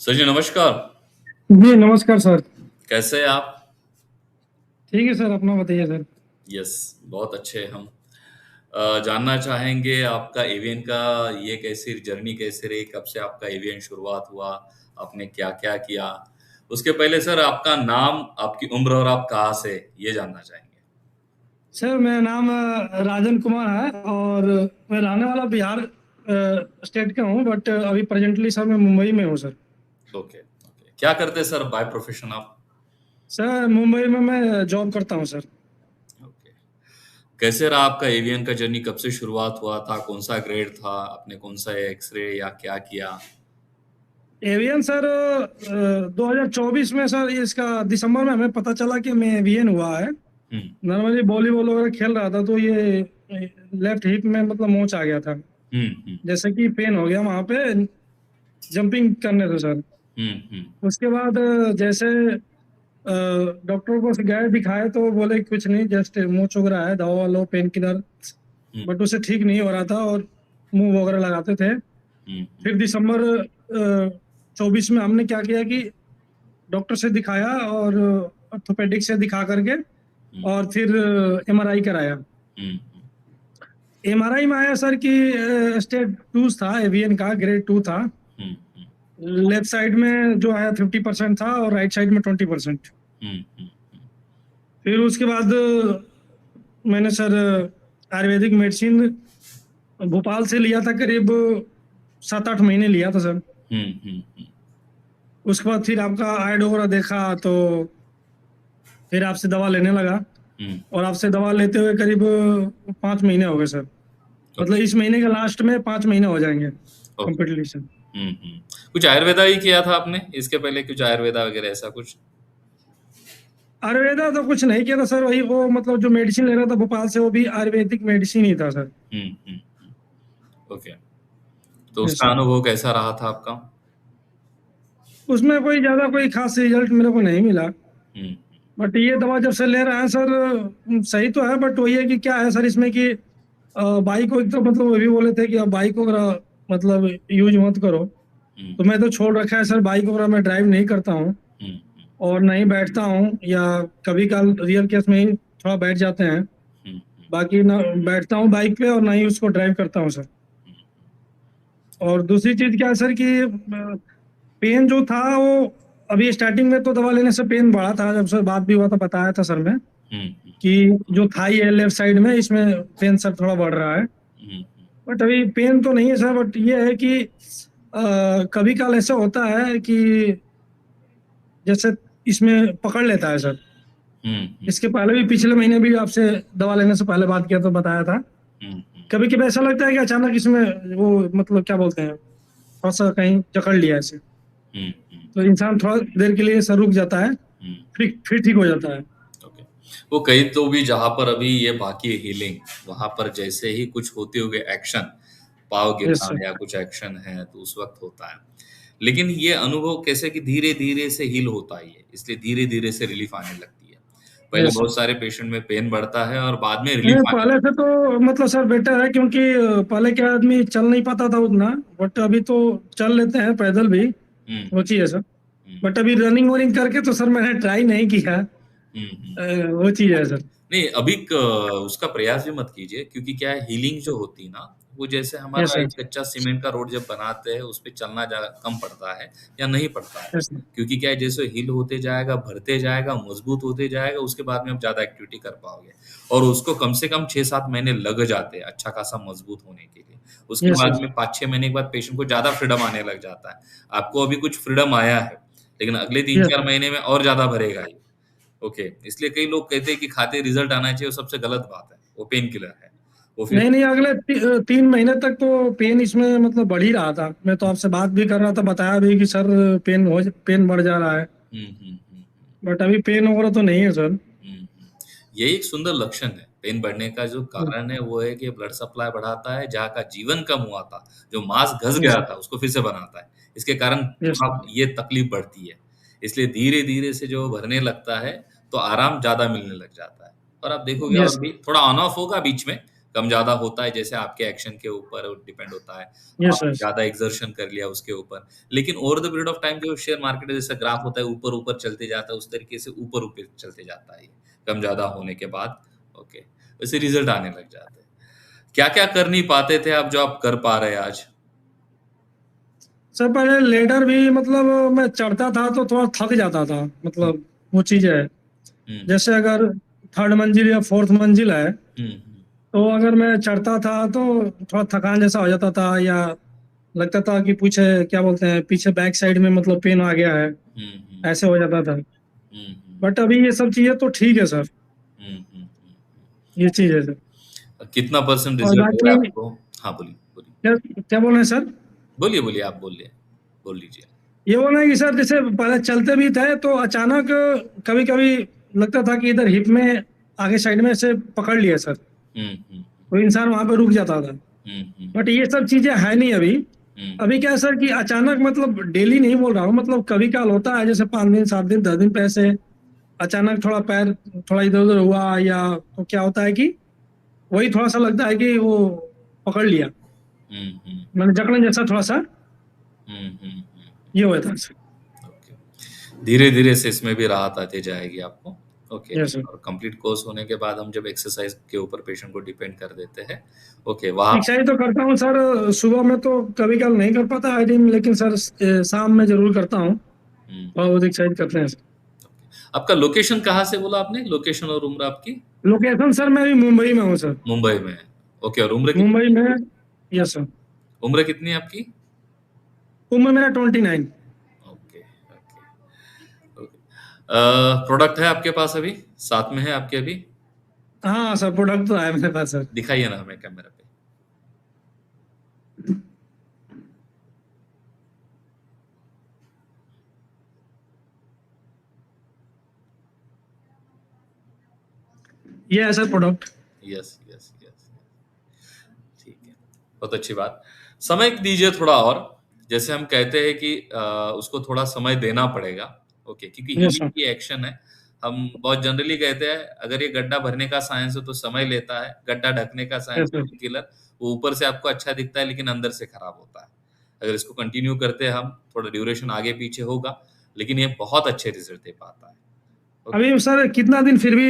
Sir जी नमस्कार। जी, नमस्कार sir. कैसे हैं आप? ठीक है सर, अपना बताइए सर? यस, बहुत अच्छे हम। जानना चाहेंगे आपका एवियन का ये कैसी जर्नी कैसे रही? कब से आपका एवियन शुरुआत हुआ? आपने क्या-क्या किया? उसके पहले सर आपका नाम, आपकी उम्र और आप कहाँ से? ये जानना चाहेंगे। सर मेरा नाम राजन कुमार है और मैं रहने वाला बिहार स्टेट का हूँ, बट अभी प्रेज़ेंटली सर मैं मुंबई में हूँ सर। Okay, okay. क्या करते हैं सर बाय प्रोफेशन आप? सर मुंबई में मैं जॉब करता हूँ सर। ओके। कैसे रहा आपका एवियन का जर्नी? कब से शुरुआत हुआ था? कौन-सा ग्रेड था? आपने कौन-सा एक्स-रे या क्या किया? एवियन सर 2024 में सर इसका दिसंबर में हमें पता चला कि मैं एवियन हुआ है। हुँ, नॉर्मली वॉलीबॉल वगैरह खेल रहा था तो ये लेफ्ट हिप में मतलब मोच आ गया था। हुँ, हुँ, जैसे कि पेन हो गया वहाँ पे जंपिंग करने से सर। हुँ, हुँ, उसके बाद जैसे डॉक्टर को गए दिखाए तो बोले कुछ नहीं, जस्ट मुंह चुभ रहा है, दवा लो, पेन किलर। हुँ, बट उसे ठीक नहीं हो रहा था और मुंह वगैरह लगाते थे। हुँ, हुँ, फिर दिसंबर 24 में हमने क्या किया कि डॉक्टर से दिखाया और ऑर्थोपेडिक से दिखा करके हुँ, और फिर एमआरआई कराया। हुँ, हुँ, एमआरआई में आया सर कि स्टेज 2 था, एवियन का ग्रेड 2 था। हुँ, हुँ, लेफ्ट साइड में जो आया 50% था और राइट साइड में 20%। हुँ, हुँ, फिर उसके बाद मैंने सर आयुर्वेदिक मेडिसिन भोपाल से लिया था, करीब 7-8 महीने लिया था सर। हुँ, हुँ, हुँ, उसके बाद फिर आपका एड वगैरह देखा तो फिर आपसे दवा लेने लगा हुँ, और आपसे दवा लेते हुए करीब 5 महीने हो गए सर। मतलब ओके, इस महीने के लास्ट में 5 महीने हो जाएँगे ओके। Completely sir. हुँ, हुँ। कुछ आयुर्वेदा ही किया था आपने? इसके पहले कुछ आयुर्वेदा वगैरह ऐसा कुछ? आयुर्वेदा तो कुछ नहीं किया था सर, वही वो मतलब जो मेडिसिन ले रहा था भोपाल से वो भी आयुर्वेदिक मेडिसिन ही था सर। हुँ, हुँ, हुँ, ओके। तो यस उसका सर। अनुभव कैसा रहा था आपका? उसमें कोई ज़्यादा कोई ख़ास रिज़ल्ट मेरे को नहीं मिला। हुँ, बट ये दवा जब से ले रहे हैं सर, सही तो है, बट वही है कि क्या है सर इसमें कि बाइक को एक तो मतलब वो भी बोले थे कि आप बाइक वगैरह मतलब यूज मत करो। हुँ, तो मैं तो छोड़ रखा है सर, बाइक वगैरह मैं ड्राइव नहीं करता हूँ हुँ, हुँ, और नहीं बैठता हूँ, या कभी कल रियल केस में ही थोड़ा बैठ जाते हैं। हुँ, बाकी ना बैठता हूँ बाइक पे और ना ही उसको ड्राइव करता हूँ सर। हुँ, और दूसरी चीज क्या है सर कि पेन जो था वो अभी स्टार्टिंग में तो दवा लेने से पेन बढ़ा था, जब से बात भी हुआ था बताया था सर मैं हुँ, हुँ, कि जो थाई है लेफ्ट साइड में, इसमें पेन सर थोड़ा बढ़ रहा है। हुँ, बट अभी पेन तो नहीं है सर, बट ये है कि कभी काल ऐसा होता है कि जैसे इसमें पकड़ लेता है सर। हुँ, हुँ, इसके पहले भी पिछले महीने भी आपसे दवा लेने से पहले बात किया तो बताया था। हुँ, हुँ, कभी कभी ऐसा लगता है कि अचानक इसमें वो मतलब क्या बोलते हैं, थोड़ा सा कहीं जकड़ लिया ऐसे, हुँ, हुँ, तो इंसान थोड़ा देर के लिए सर रुक जाता है, हुँ, फिर ठीक हो जाता है। ओके। वो कहीं तो भी जहाँ पर अभी ये बाकी है हीलिंग, वहाँ पर जैसे ही कुछ होते हुए एक्शन, पाँव यस गिरना सर। या कुछ एक्शन है, तो उस वक़्त होता है। लेकिन ये अनुभव कैसे कि धीरे-धीरे से हील होता है ये, इसलिए धीरे-धीरे से रिलीफ़ आने लगती है। पहले यस सर। बहुत सारे पेशेंट में पेन बढ़ता है और बाद में नहीं, रिलीफ़ आने पहले से लगता तो मतलब सर बेटर है, क्योंकि पहले क्या आदमी चल नहीं पाता था उतना, बट अभी तो चल लेते हैं पैदल भी। है। हुँ, वो चीज़ है सर। हुँ, बट अभी रनिंग वनिंग करके तो सर मैंने ट्राई नहीं किया। हुँ, हुँ। वो चीज़ है सर। नहीं, अभी उसका प्रयास भी मत कीजिए क्योंकि क्या है हीलिंग जो होती है ना, वो जैसे यस हमारा सर। एक कच्चा सीमेंट का रोड जब बनाते हैं, उस पे चलना ज़्यादा कम पड़ता है या नहीं पड़ता है। Yes sir. क्योंकि क्या है जैसे हील होते जाएगा, भरते जाएगा, मजबूत होते जाएगा, उसके बाद में आप ज़्यादा एक्टिविटी कर पाओगे और उसको कम से कम 6-7 महीने लग जाते हैं, अच्छा खासा मजबूत होने के लिए। उसके यस बाद सर। में 5-6 महीने के बाद पेशेंट को ज़्यादा फ्रीडम आने लग जाता है। आपको अभी कुछ फ्रीडम आया है, लेकिन अगले यस 3-4 सर। महीने में और ज़्यादा भरेगा ये। ओके, इसलिए कई लोग कहते हैं कि खाते ही रिज़ल्ट आना चाहिए, वो सबसे गलत बात है। वो पेन किलर है। वो फिर नहीं, नहीं, अगले 3 महीने तक तो पेन इसमें मतलब बढ़ ही रहा था। मैं तो आपसे बात भी कर रहा था, बताया भी कि सर पेन बढ़ जा रहा है। हुँ, हुँ, हुँ, बट अभी पेन वगैरह तो नहीं है सर। हुँ, हुँ। यही एक सुंदर लक्षण है। पेन बढ़ने का जो कारण है, वो है कि ब्लड सप्लाई बढ़ाता है, जहाँ का जीवन कम हुआ था, जो मांस घस यस गया सर। था, उसको फिर से बनाता है। इसके कारण यस थोड़ा सर। ये तकलीफ बढ़ती है। इसलिए धीरे-धीरे से जो भरने लगता है, तो आराम ज़्यादा मिलने लग जाता है। और आप देखोगे यस और भी थोड़ा ऑन ऑफ होगा बीच में, कम ज्यादा होता है, जैसे आपके एक्शन के ऊपर डिपेंड होता है, यस आप सर। ज्यादा एक्सर्शन कर लिया उसके ऊपर। लेकिन over the period of time जो शेयर मार्केट जैसा ग्राफ होता है, ऊपर ऊपर चलते जाता है, उस तरीके से ऊपर ऊपर चलते जाता है, कम ज्यादा होने के बाद। ओके, वैसे रिजल्ट आने लग जाते हैं। क्या क्या कर नहीं पाते थे आप, जो आप कर पा रहे हैं आज? सर पहले लेडर भी मतलब मैं चढ़ता था तो थोड़ा थक जाता था, हम्म मतलब वो चीज है। हम्म जैसे अगर थर्ड मंजिल या फोर्थ मंजिल है, हम्म तो अगर मैं चढ़ता था तो थोड़ा थकान जैसा हो जाता था, या लगता था कि पीछे क्या बोलते हैं, पीछे बैक साइड में मतलब पेन आ गया है, हम्म ऐसे हो जाता था। हम्म बट अभी ये सब चीजें तो ठीक है सर, हम्म। ये चीज है सर। कितना परसेंट और रिजल्ट हो रहा बाकी है आपको? हाँ, बोलिए बोलिए। क्या क्या बोल रहे हैं सर? बोलिए बोलिए, आप बोलिए, बोल लीजिए। ये बोल रहे हैं कि सर जैसे पहले चलते भी थे तो अचानक कभी कभी लगता था कि इधर हिप में आगे साइड में से पकड़ लिया सर, हम्म। तो इंसान वहां पे रुक जाता था। हम्म। बट ये सब चीजें है नहीं अभी। हम्म अभी क्या है सर कि अचानक, मतलब डेली नहीं बोल रहा हूँ, मतलब कभी काल होता है, जैसे 5 दिन 7 दिन 10 दिन पे ऐसे अचानक थोड़ा पैर थोड़ा इधर उधर हुआ, या तो क्या होता है कि वही थोड़ा सा लगता है कि वो पकड़ लिया, हम्म। मैंने जकड़न जैसा थोड़ा सा हम्म। ये हुआ था सर। ओके, धीरे धीरे से इसमें भी राहत आती जाएगी आपको। Okay, yes sir. और कंप्लीट कोर्स होने के बाद हम जब एक्सरसाइज के ऊपर पेशेंट को डिपेंड कर देते हैं, ओके, वहाँ एक्सरसाइज तो करता हूँ सर, सुबह में तो कभी कल नहीं कर पाता आई दिन, लेकिन सर शाम में जरूर करता हूँ, हम्म, और बहुत एक्सरसाइज करते हैं सर। आपका लोकेशन कहाँ से बोला आपने? लोकेशन और उम्र आपकी? लोकेशन सर मैं अभी मुंबई में हूँ सर। मुंबई में है। ओके, और उम्र कितनी? मुंबई में। Yes sir. उम्र कितनी है आपकी? उम्र मेरा 29। Okay okay okay. प्रोडक्ट है आपके पास अभी, साथ में है आपके अभी? हाँ सर, प्रोडक्ट तो है मेरे पास सर। दिखाइए ना हमें कैमरा पे। ये है sir product. Yes yes yes, ठीक है, बहुत अच्छी बात। समय दीजिए थोड़ा और, जैसे हम कहते हैं कि उसको थोड़ा समय देना पड़ेगा। ओके, क्योंकि यस हीलिंग सर। की एक्शन है। हम बहुत जनरली कहते हैं, अगर ये गड्ढा भरने का साइंस है तो समय लेता है, गड्ढा ढकने का यस साइंस सर। किलर, वो ऊपर से आपको अच्छा दिखता है लेकिन अंदर से खराब होता है। अगर इसको कंटिन्यू करते हैं हम, थोड़ा ड्यूरेशन आगे पीछे होगा, लेकिन ये बहुत अच्छे रिजल्ट दे पाता है। ओके, अभी सर कितना दिन फिर भी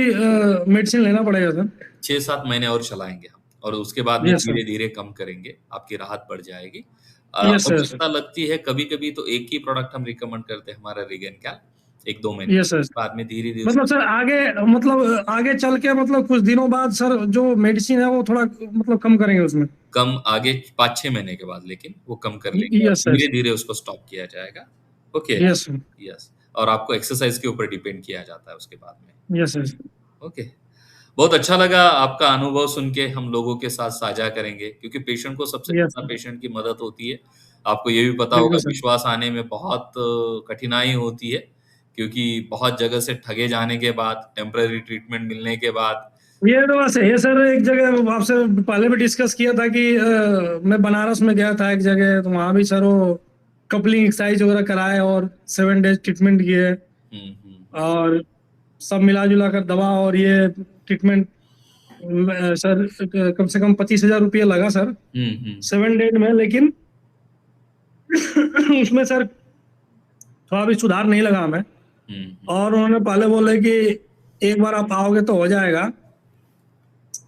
मेडिसिन लेना पड़ेगा सर? 6-7 महीने और चलाएंगे हम, और उसके बाद में यस सर। धीरे धीरे कम करेंगे, आपकी राहत बढ़ जाएगी। Yes sir. आवश्यकता लगती है कभी कभी तो एक ही प्रोडक्ट हम रिकमेंड करते हैं, हमारा रिगेन कैल, 1-2 महीने, यस सर। बाद में धीरे धीरे मतलब सर आगे, मतलब आगे चल के, मतलब कुछ दिनों बाद सर जो मेडिसिन है वो थोड़ा मतलब कम करेंगे उसमें? कम आगे 5-6 महीने के बाद, लेकिन वो कम कर लेंगे और यस सर। धीरे धीरे उसको स्टॉप किया जाएगा। ओके। Yes sir. यस, और आपको एक्सरसाइज के ऊपर डिपेंड किया जाता है उसके बाद में। Yes sir. ओके, बहुत अच्छा लगा आपका अनुभव सुन के, हम लोगों के साथ साझा करेंगे, क्योंकि पेशेंट को सबसे यस ज़्यादा सर। पेशेंट की मदद होती है। आपको ये भी पता होगा, बिल्कुल सर। विश्वास आने में बहुत कठिनाई होती है, क्योंकि बहुत जगह से ठगे जाने के बाद, टेम्परेरी ट्रीटमेंट मिलने के बाद। ये तो बात सही है सर। एक जगह आपसे पहले भी डिस्कस किया था कि मैं बनारस में गया था एक जगह, तो वहां भी सर वो कपलिंग एक्सरसाइज वगैरह कराए और 7 डेज ट्रीटमेंट किए, हुँ। और सब मिला जुला कर दवा और ये ट्रीटमेंट सर कम से कम 25,000 रुपये लगा सर हुँ, हुँ। 7 डेज में। लेकिन उसमें सर थोड़ा भी सुधार नहीं लगा हमें, हुँ, हुँ। और उन्होंने पहले बोले कि एक बार आप आओगे तो हो जाएगा,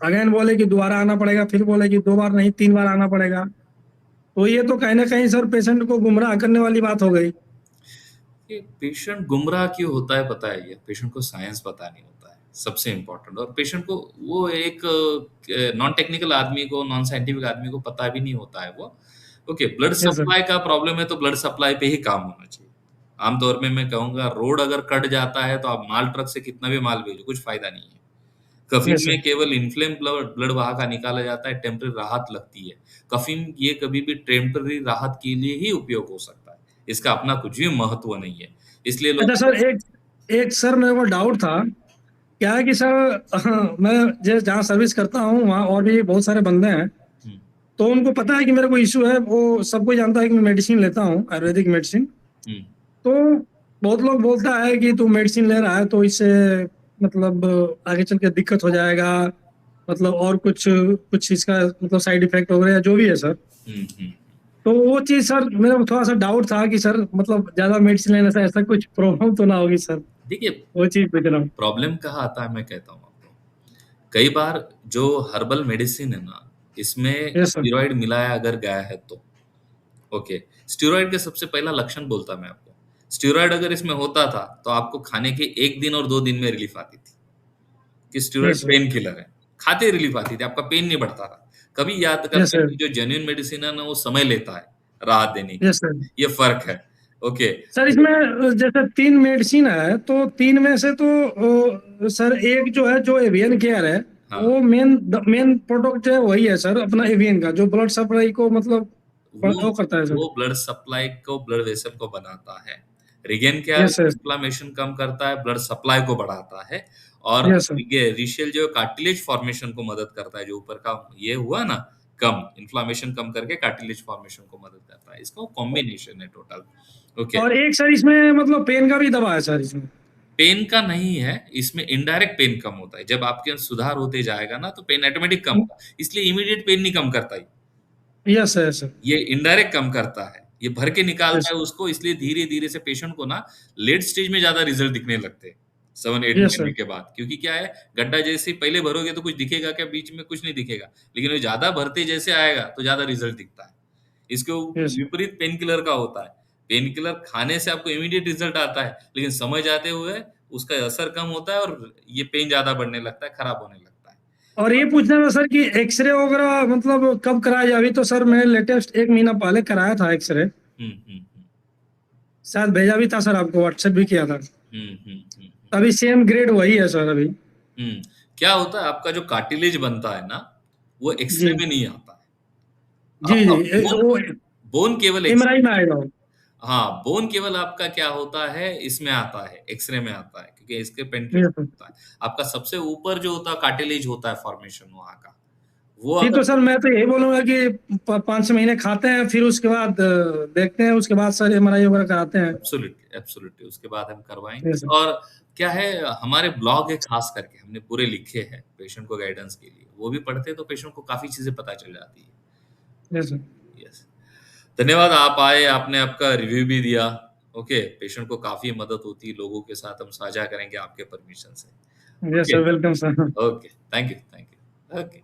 अगेन बोले कि दोबारा आना पड़ेगा, फिर बोले कि 2 बार नहीं 3 बार आना पड़ेगा। तो ये तो कहीं ना कहीं सर पेशेंट को गुमराह करने वाली बात हो गई। ये पेशेंट गुमराह क्यों होता है पता है? ये पेशेंट को साइंस पता नहीं होता है, सबसे इम्पोर्टेंट। और पेशेंट को, वो एक नॉन टेक्निकल आदमी को, नॉन साइंटिफिक आदमी को पता भी नहीं होता है वो। Okay, blood yes sir. Supply का प्रॉब्लम है तो ब्लड सप्लाई पे ही काम होना चाहिए। आमतौर में मैं कहूँगा, रोड अगर कट जाता है तो आप माल ट्रक से कितना भी माल भेजो, कुछ फायदा नहीं है। कफिन यस सर। में केवल इन्फ्लेम ब्लड ब्लड वहाँ का निकाला जाता है, टेम्पररी राहत लगती है। कफिन ये कभी भी टेम्पररी राहत के लिए ही उपयोग हो सकता है, इसका अपना कुछ भी महत्व नहीं है। इसलिए अच्छा लोगों सर, को। एक एक सर मेरे को डाउट था। क्या है कि सर मैं जहाँ सर्विस करता हूँ वहाँ और भी बहुत सारे बंदे हैं, हुँ, तो उनको पता है कि मेरे को इशू है, वो सबको जानता है कि मैं मेडिसिन लेता हूँ, आयुर्वेदिक मेडिसिन। हुँ, तो बहुत लोग बोलता है कि तू मेडिसिन ले रहा है तो इससे मतलब आगे चल के दिक्कत हो जाएगा, मतलब और कुछ कुछ इसका मतलब साइड इफेक्ट वगैरह या जो भी है सर। हम्म। तो वो चीज सर मेरा थोड़ा सा डाउट था कि सर मतलब ज्यादा मेडिसिन लेने से ऐसा कुछ प्रॉब्लम तो ना होगी सर, देखिए, वो चीज पूछ रहा हूँ। प्रॉब्लम कहाँ आता है मैं कहता हूँ आपको। कई बार जो हर्बल मेडिसिन है ना, इसमें यस सर। स्टेरॉइड मिलाया अगर गया है तो ओके। स्टेरॉइड का सबसे पहला लक्षण बोलता मैं आपको, स्टेरॉइड अगर इसमें होता था तो आपको खाने के 1 दिन और 2 दिन में रिलीफ आती थी कि steroid yes sir. Pain killer है। खाते रिलीफ आती थी, आपका पेन नहीं बढ़ता था। कभी याद यस करते हैं सर। कि जो जेन्युइन मेडिसिन है ना, वो समय लेता है राहत देने के यस लिए। सर। ये फ़र्क है। ओके। सर तो इसमें जैसे 3 मेडिसिन है तो 3 में से तो सर एक जो है जो एवियन केयर है, हाँ, वो मेन प्रोडक्ट है वही है सर अपना एवियन का जो ब्लड सप्लाई को मतलब वो वो करता है सर। वो ब्लड सप्लाई को, ब्लड वेसल को बनाता है। रिगेन क्या है, यस सर। इन्फ्लेमेशन कम करता है, ब्लड सप्लाई को बढ़ाता है। और यस सर। ये रिशेल जो कार्टिलेज फॉर्मेशन को मदद करता है, जो ऊपर का ये हुआ ना कम, इन्फ्लेमेशन कम करके कार्टिलेज फॉर्मेशन को मदद करता है। इसका कॉम्बिनेशन है टोटल। ओके। और एक सर इसमें मतलब पेन का भी दवा है सर इसमें। पेन का नहीं है, इसमें इनडायरेक्ट पेन कम होता है। जब आपके अंदर सुधार होते जाएगा ना, तो पेन ऑटोमेटिक कम होगा। इसलिए इमीडिएट पेन नहीं कम करता ही, यस सर। Yes sir. ये इनडायरेक्ट कम करता है। ये भर के निकालता यस। है उसको, इसलिए धीरे-धीरे से पेशेंट को ना लेट स्टेज में ज़्यादा रिज़ल्ट दिखने लगते हैं, 7-8 यस महीने सर। के बाद। क्योंकि क्या है, गड्ढा जैसे ही पहले भरोगे तो कुछ दिखेगा क्या? बीच में कुछ नहीं दिखेगा। लेकिन वो ज़्यादा भरते जैसे आएगा, तो ज़्यादा रिज़ल्ट दिखता है। इसके यस सर। विपरीत पेन किलर का होता है। पेन किलर खाने से आपको इमीडिएट रिज़ल्ट आता है, लेकिन समय जाते हुए उसका असर कम होता है और ये पेन ज़्यादा बढ़ने लगता है, खराब होने लगता है। और ये पूछना था सर कि एक्सरे वगैरह मतलब कब कराया जाए? अभी तो सर मैंने लेटेस्ट 1 महीना पहले कराया था एक्सरे। हुँ, हुँ, हुँ। शायद भेजा भी था सर, आपको व्हाट्सएप भी किया था। हुँ, हुँ, हुँ, हुँ। अभी सेम ग्रेड वही है सर अभी। हुँ। क्या होता है, आपका जो कार्टिलेज बनता है ना, वो जी। एक्स-रे में नहीं आता है। जी आपका जी बोन वो बोन केवल एक्स एमआरआई में आएगा वो। हाँ, बोन केवल आपका क्या होता है, इसमें आता है, एक्स-रे में आता है, क्योंकि इसके पेनिट्रेशन यस सर। होता है। आपका सबसे ऊपर जो होता है कार्टिलेज होता है फॉर्मेशन वहाँ का। वो जी, अगर तो सर मैं तो यही बोलूंगा कि 5-6 महीने खाते हैं, फिर उसके बाद देखते हैं, उसके बाद सर एमआरआई वगैरह कराते हैं। एब्सोल्युटली, एब्सोल्युटली उसके बाद हम यस करवाएँगे। सर। और क्या है, हमारे ब्लॉग है खास करके, हमने पूरे लिखे हैं पेशेंट को गाइडेंस के लिए। वो भी पढ़ते हैं तो पेशेंट को काफ़ी चीज़ें पता चल जाती है। Yes sir. यस। धन्यवाद, आप आए, आपने आपका रिव्यू भी दिया। ओके, पेशेंट को काफ़ी मदद होती है, लोगों के साथ हम साझा करेंगे आपके परमिशन से। Yes okay, sir, welcome sir. Okay, thank you, okay.